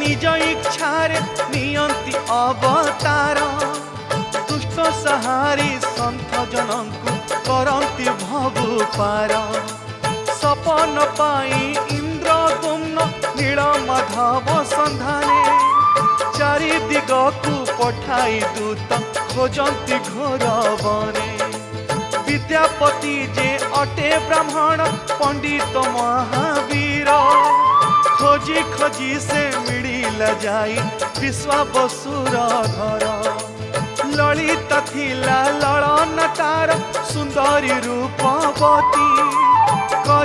निज इच्छारे नियंती अवतार दुष्ट सहारी सन्थ जनंकु करंती भवु पार सपन पाई इंद्र गुम्न नील माधव संधाने चारि दिगकु पठाई दूत खोजंती घोर बने विद्यापति जे अटे ब्राह्मण पंडित महावीर खोजी खोजी से मिलिला जाई विश्वावसुर घर ललिता थिला ललन तार सुंदरी रूपवती करी